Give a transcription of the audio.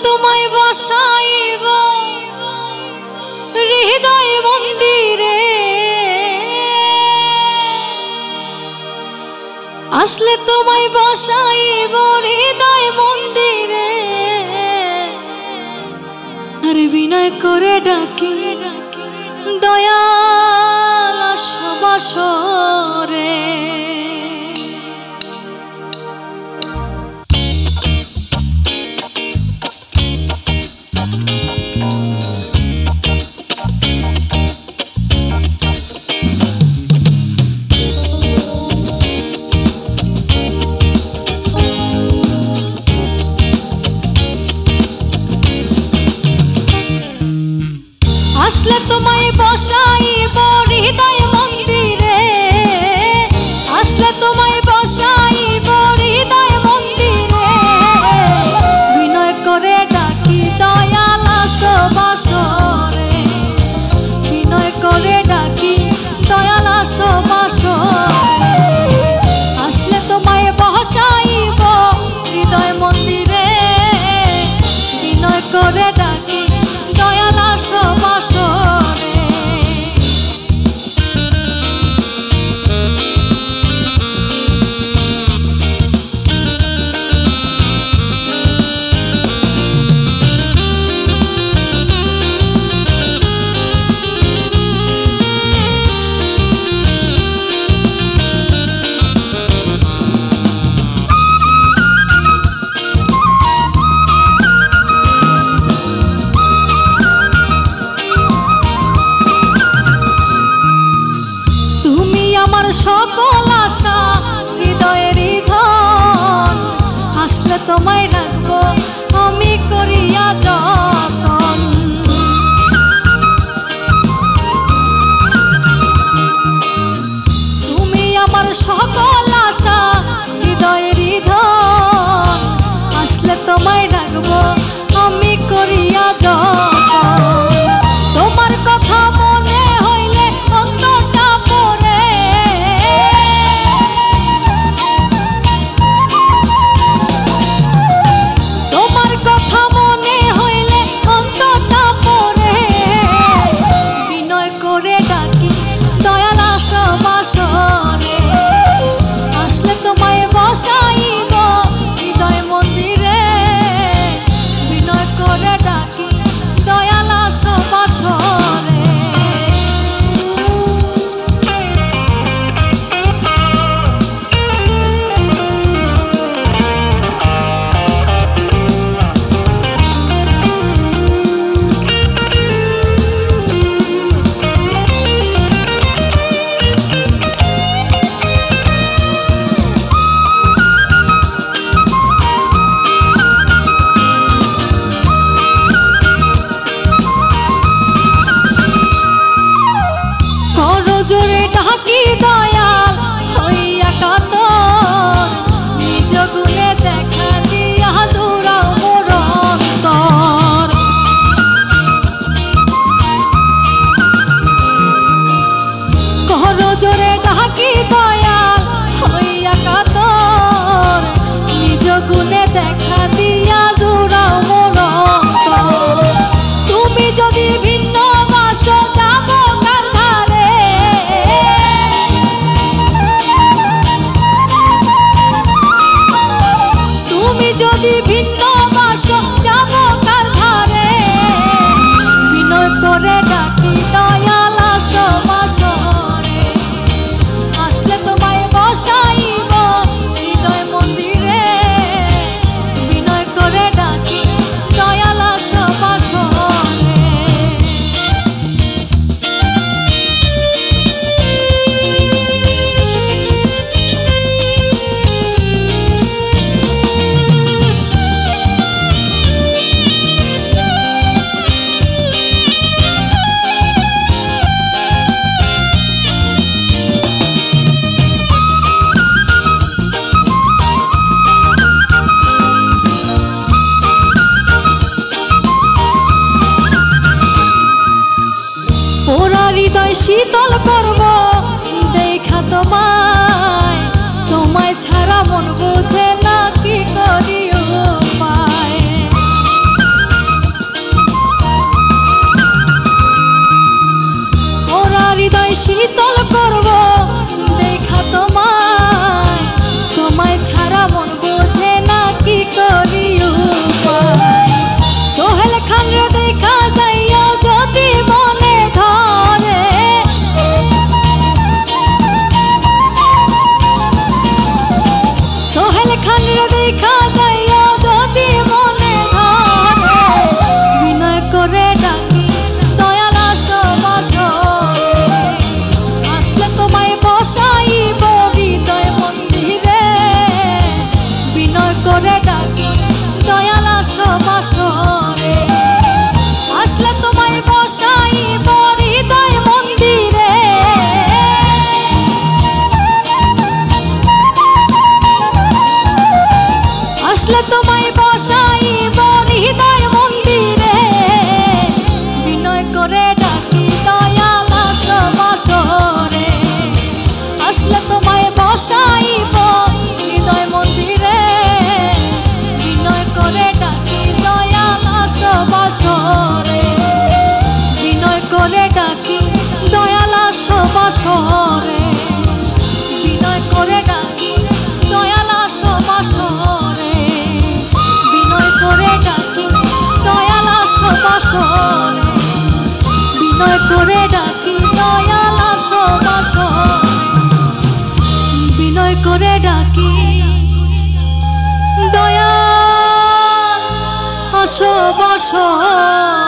তোমায় বসাইব হৃদয় মন্দিরে, আসলে তোমায় বসাইব হৃদয় মন্দিরে, আর বিনয় করে ডাকি দয়াল আসবাসরে। আসলে তোমায় বসাইব হৃদয় মন্দিরে, আসলে তোমায় বসাইব হৃদয় মন্দিরে, বিনয় করে ডাকি দয়াল আসবাসরে, বিনয় করে ডাকি দয়াল আসবাসরে। আসলে তোমায় বসাইব হৃদয় মন্দিরে, বিনয় করে ডাকি দয়াল আসবাসরে। আমার সকল আশা হৃদয়ের ধন, আসলে তোমায় রাখবো আমি করিয়া যতন। তুমি আমার সকল আশা হৃদয়ের ধন, আসলে তোমায় রাখবো আমি করিয়া যতন। তোমার কথা মনে হইলে অন্তরটা পড়ে, তোমার কথা মনে হইলে অন্তরটা পড়ে, বিনয় করে ডাকি দয়াল আসবাসরে। আসলে তোমায় বসাইব হৃদয় মন্দিরে, বিনয় করে ডাকি দয়াল আসবাসরে। জোরে ডাকি দয়াল হইয়া কাতর, নিজ গুণে দেখা দিয়া জোড়াও মোর অন্তর। কর জোরে ডাকি দয়াল হইয়া কাতর, নিজ গুণে দেখা দিয়া জোড়াও মোর অন্তর। তুমি যদি ভিন্ন বাস যাব কার ধারে, তুমি যদি ভিন্ন বাস যাব কার ধারে, বিনয় করে ডাকি দয়াল আসবাসরে। আসলে তোমায় বসাইব হৃদয় মন্দিরে, বিনয় করে ডাকি দয়াল আসবাসরে। হৃদয় শীতল করব দেখা তোমায়, তোমায় ছাড়া মন বুঝে না কি করি উপায়। হৃদয় শীতল করব দেখা তোমায়, তোমায় ছাড়া মন বোঝে না কি করি উপায়। সোহেল খান রে দেখা যাইও যদি মনে ধরে, সোহেল খান রে দেখা যাইও যদি মনে ধরে, বিনয় করে ডাকি দয়াল আসো বাসরে, আসলে তোমায় বসাইব হৃদয় মন্দিরে, বিনয় করে ডাকি দয়াল আসো বাসরে, আসলে তোমায় বসাইব হৃদয় মন্দিরে। আসলে তোমায় বসাইব হৃদয় মন্দিরে, বিনয় করে ডাকি দয়াল আসো বাসরে, আসলে তোমায় বসাইব হৃদয় মন্দিরে, বিনয় করে ডাকি দয়াল আসো বাসরে, বিনয় করে ডাকি দয়াল আসো বাসরে, বিনয় করে ডাকি দয়াল আসো বাসরে, বিনয় করে ডাকি দয়াল আসো বাসরে, বিনয় করে ডাকি দয়াল আসো বাসরে, বিনয় করে ডাকি দয়াল আসো বাসরে।